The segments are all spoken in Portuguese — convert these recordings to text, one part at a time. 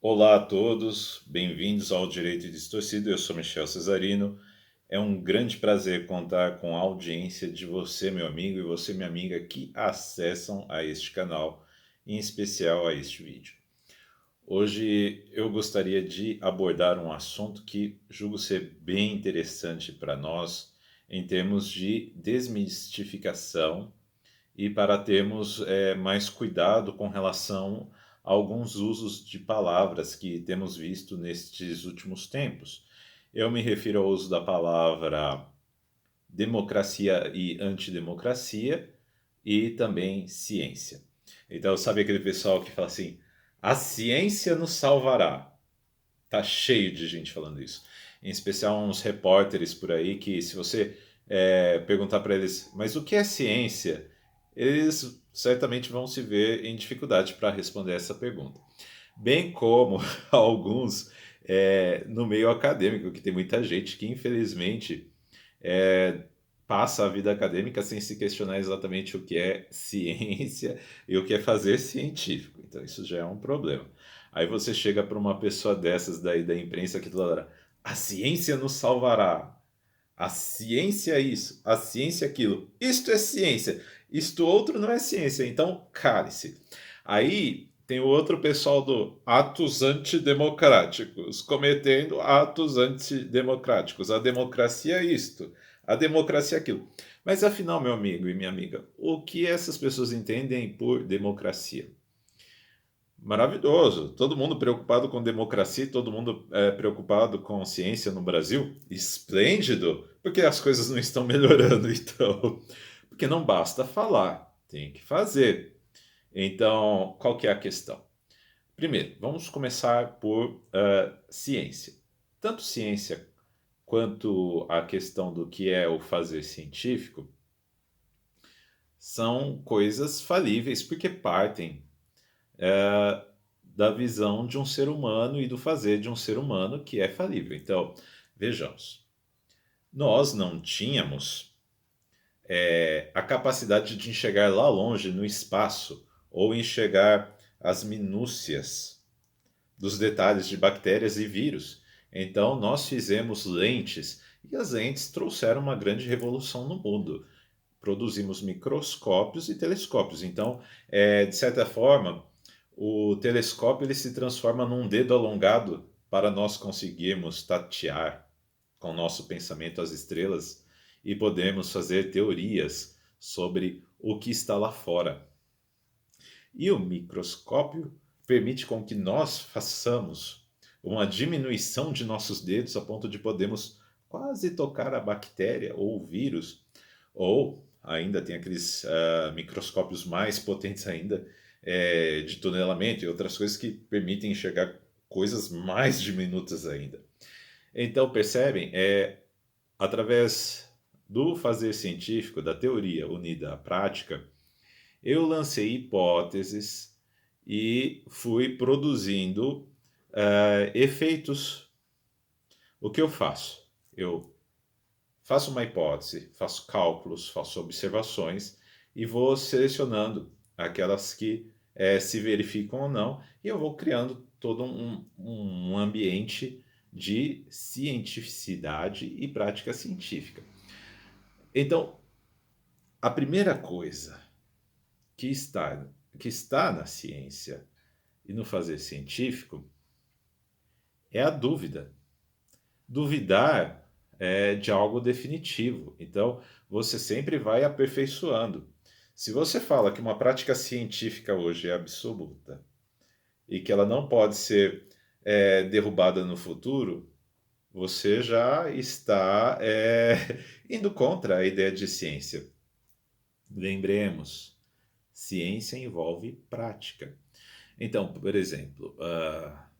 Olá a todos, bem-vindos ao Direito Distorcido. Eu sou Michel Cesarino. É um grande prazer contar com a audiência de você, meu amigo, e você, minha amiga, que acessam a este canal, em especial a este vídeo. Hoje eu gostaria de abordar um assunto que julgo ser bem interessante para nós, em termos de desmistificação e para termos mais cuidado com relação a alguns usos de palavras que temos visto nestes últimos tempos. Eu me refiro ao uso da palavra democracia e antidemocracia e também ciência. Então, sabe aquele pessoal que fala assim: a ciência nos salvará? Tá cheio de gente falando isso. Em especial uns repórteres por aí que, se você perguntar para eles, mas o que é ciência? Eles certamente vão se ver em dificuldade para responder essa pergunta. Bem como alguns no meio acadêmico, que tem muita gente que, infelizmente, é, passa a vida acadêmica sem se questionar exatamente o que é ciência e o que é fazer científico. Então, isso já é um problema. Aí você chega para uma pessoa dessas daí da imprensa que toda hora, a ciência nos salvará. A ciência é isso, a ciência é aquilo. Isto é ciência, isto outro não é ciência. Então, cale-se. Aí tem o outro pessoal do atos antidemocráticos, cometendo atos antidemocráticos. A democracia é isto, a democracia é aquilo. Mas afinal, meu amigo e minha amiga, o que essas pessoas entendem por democracia? Maravilhoso. Todo mundo preocupado com democracia, todo mundo preocupado com ciência no Brasil. Esplêndido, porque as coisas não estão melhorando, então. Porque não basta falar, tem que fazer. Então, qual que é a questão? Primeiro, vamos começar por ciência. Tanto ciência quanto a questão do que é o fazer científico são coisas falíveis, porque partem da visão de um ser humano e do fazer de um ser humano que é falível. Então, vejamos, nós não tínhamos a capacidade de enxergar lá longe no espaço ou enxergar as minúcias dos detalhes de bactérias e vírus. Então, nós fizemos lentes e as lentes trouxeram uma grande revolução no mundo. Produzimos microscópios e telescópios. Então, de certa forma, o telescópio ele se transforma num dedo alongado para nós conseguirmos tatear com o nosso pensamento as estrelas e podemos fazer teorias sobre o que está lá fora. E o microscópio permite com que nós façamos uma diminuição de nossos dedos a ponto de podermos quase tocar a bactéria ou o vírus, ou ainda tem aqueles microscópios mais potentes ainda, de tunelamento e outras coisas que permitem enxergar coisas mais diminutas ainda. Então, percebem? Através do fazer científico, da teoria unida à prática, eu lancei hipóteses e fui produzindo efeitos. O que eu faço? Eu faço uma hipótese, faço cálculos, faço observações e vou selecionando aquelas que se verificam ou não, e eu vou criando todo um ambiente de cientificidade e prática científica. Então, a primeira coisa que está, que está na ciência e no fazer científico é a dúvida. Duvidar de algo definitivo. Então, você sempre vai aperfeiçoando. Se você fala que uma prática científica hoje é absoluta e que ela não pode ser derrubada no futuro, você já está indo contra a ideia de ciência. Lembremos, ciência envolve prática. Então, por exemplo,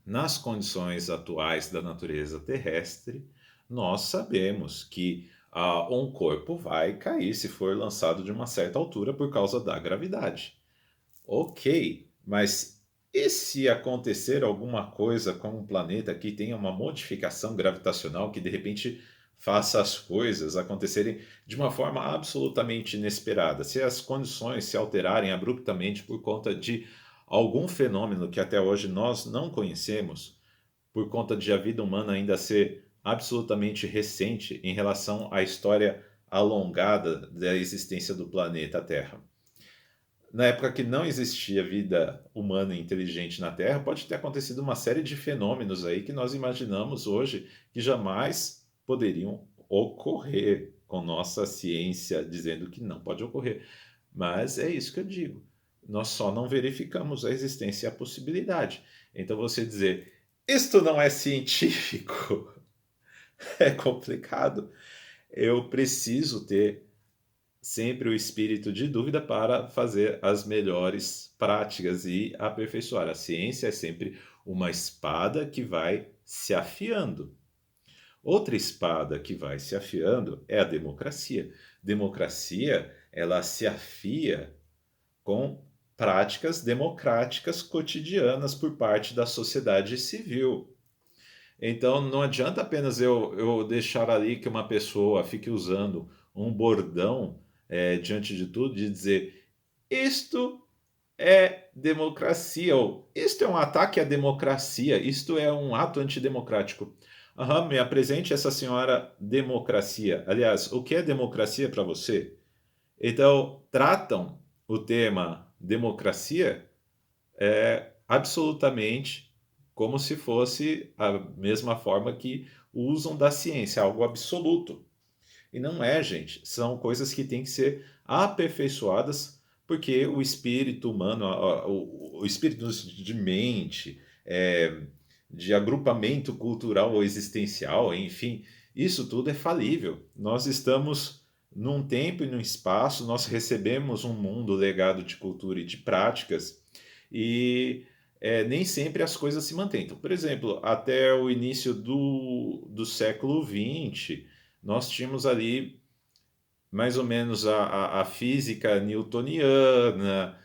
nas condições atuais da natureza terrestre, nós sabemos que um corpo vai cair se for lançado de uma certa altura por causa da gravidade. Ok, mas e se acontecer alguma coisa com um planeta que tenha uma modificação gravitacional que de repente faça as coisas acontecerem de uma forma absolutamente inesperada? Se as condições se alterarem abruptamente por conta de algum fenômeno que até hoje nós não conhecemos, por conta de a vida humana ainda ser absolutamente recente em relação à história alongada da existência do planeta Terra. Na época que não existia vida humana inteligente na Terra, pode ter acontecido uma série de fenômenos aí que nós imaginamos hoje que jamais poderiam ocorrer, com nossa ciência dizendo que não pode ocorrer. Mas é isso que eu digo. Nós só não verificamos a existência e a possibilidade. Então você dizer, isto não é científico, é complicado. Eu preciso ter sempre o espírito de dúvida para fazer as melhores práticas e aperfeiçoar. A ciência é sempre uma espada que vai se afiando. Outra espada que vai se afiando é a democracia. Democracia, ela se afia com práticas democráticas cotidianas por parte da sociedade civil. Então, não adianta apenas eu deixar ali que uma pessoa fique usando um bordão diante de tudo, de dizer isto é democracia, ou isto é um ataque à democracia, isto é um ato antidemocrático. Aham, me apresente essa senhora democracia. Aliás, o que é democracia para você? Então, tratam o tema democracia absolutamente como se fosse a mesma forma que usam da ciência, algo absoluto. E não é, gente. São coisas que têm que ser aperfeiçoadas, porque o espírito humano, o espírito de mente, de agrupamento cultural ou existencial, enfim, isso tudo é falível. Nós estamos num tempo e num espaço, nós recebemos um mundo legado de cultura e de práticas, e nem sempre as coisas se mantêm. Então, por exemplo, até o início do século XX, nós tínhamos ali mais ou menos a física newtoniana,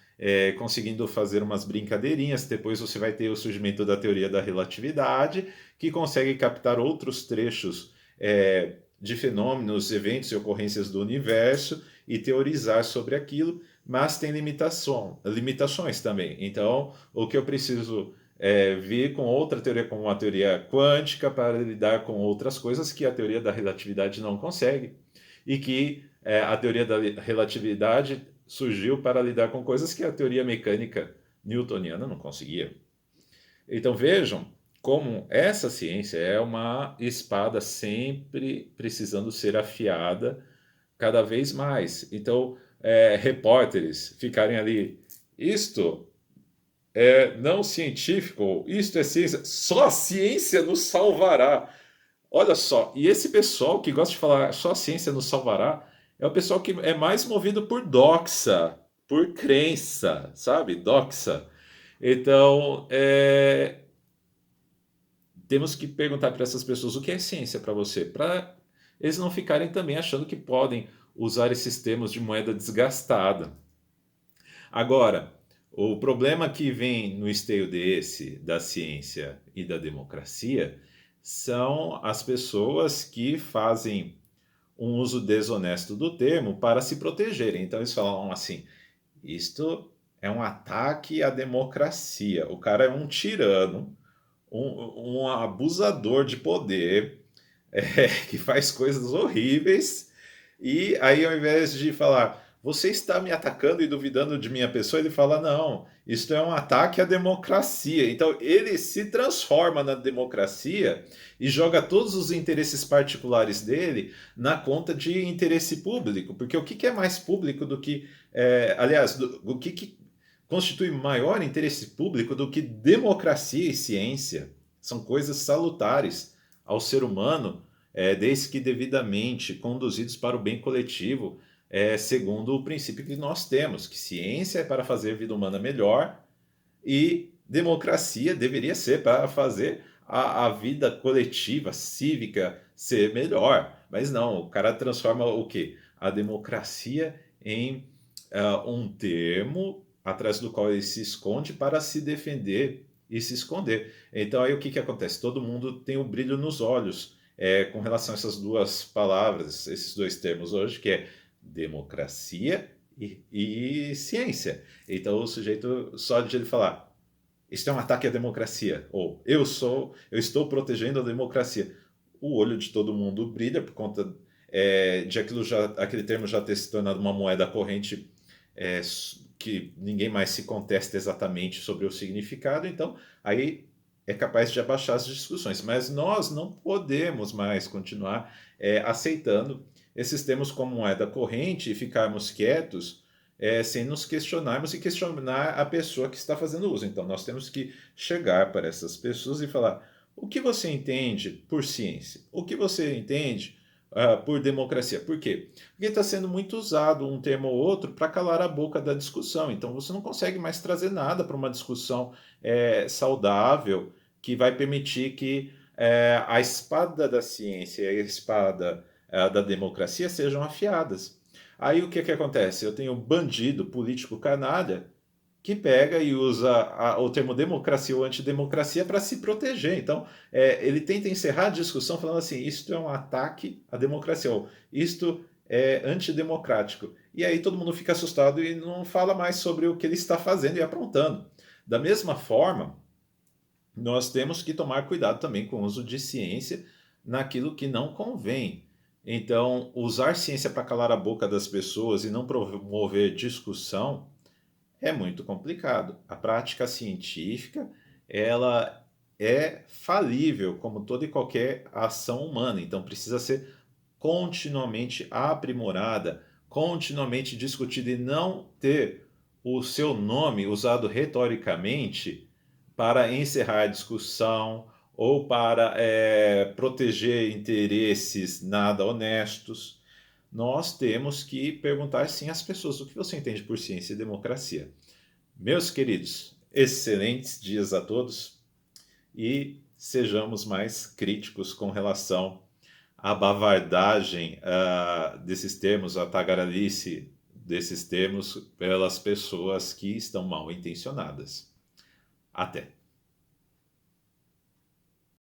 conseguindo fazer umas brincadeirinhas. Depois você vai ter o surgimento da teoria da relatividade, que consegue captar outros trechos de fenômenos, eventos e ocorrências do universo e teorizar sobre aquilo, mas tem limitações também. Então, o que eu preciso vir com outra teoria, como uma teoria quântica, para lidar com outras coisas que a teoria da relatividade não consegue, e que a teoria da relatividade surgiu para lidar com coisas que a teoria mecânica newtoniana não conseguia. Então vejam como essa ciência é uma espada sempre precisando ser afiada cada vez mais. Então, repórteres ficarem ali, isto é não científico, isto é ciência, só a ciência nos salvará. Olha só, e esse pessoal que gosta de falar só a ciência nos salvará é o pessoal que é mais movido por doxa, por crença, sabe? Doxa. Então, temos que perguntar para essas pessoas o que é ciência para você, para eles não ficarem também achando que podem usar esses termos de moeda desgastada. Agora, o problema que vem no esteio desse, da ciência e da democracia, são as pessoas que fazem um uso desonesto do termo para se protegerem. Então eles falam assim: isto é um ataque à democracia. O cara é um tirano, um abusador de poder, que faz coisas horríveis, e aí ao invés de falar, você está me atacando e duvidando de minha pessoa, ele fala, não, isto é um ataque à democracia. Então ele se transforma na democracia e joga todos os interesses particulares dele na conta de interesse público, porque o que é mais público do que, aliás, o que constitui maior interesse público do que democracia e ciência? São coisas salutares ao ser humano, desde que devidamente conduzidos para o bem coletivo, segundo o princípio que nós temos, que ciência é para fazer a vida humana melhor e democracia deveria ser para fazer a vida coletiva, cívica, ser melhor. Mas não, o cara transforma o quê? A democracia em um termo atrás do qual ele se esconde para se defender e se esconder. Então aí o que acontece? Todo mundo tem o brilho nos olhos com relação a essas duas palavras, esses dois termos hoje, que é democracia e ciência. Então o sujeito, só de ele falar, isso é um ataque à democracia, ou eu estou protegendo a democracia, o olho de todo mundo brilha por conta de aquele termo já ter se tornado uma moeda corrente, que ninguém mais se contesta exatamente sobre o significado, então aí é capaz de abaixar as discussões. Mas nós não podemos mais continuar aceitando esses termos como moeda corrente e ficarmos quietos sem nos questionarmos e questionar a pessoa que está fazendo uso. Então nós temos que chegar para essas pessoas e falar: o que você entende por ciência? O que você entende por democracia? Por quê? Porque está sendo muito usado um termo ou outro para calar a boca da discussão. Então você não consegue mais trazer nada para uma discussão saudável que vai permitir que a espada da ciência e a espada da democracia sejam afiadas. Aí o que, que acontece? Eu tenho bandido, político canalha, que pega e usa o termo democracia ou antidemocracia para se proteger. Então, ele tenta encerrar a discussão falando assim: isto é um ataque à democracia, ou isto é antidemocrático. E aí todo mundo fica assustado e não fala mais sobre o que ele está fazendo e aprontando. Da mesma forma, nós temos que tomar cuidado também com o uso de ciência naquilo que não convém. Então, usar ciência para calar a boca das pessoas e não promover discussão é muito complicado. A prática científica, ela é falível, como toda e qualquer ação humana, então precisa ser continuamente aprimorada, continuamente discutida e não ter o seu nome usado retoricamente para encerrar a discussão ou para proteger interesses nada honestos. Nós temos que perguntar sim às pessoas o que você entende por ciência e democracia. Meus queridos, excelentes dias a todos e sejamos mais críticos com relação à bavardagem desses termos, a tagarelice desses termos pelas pessoas que estão mal intencionadas. Até!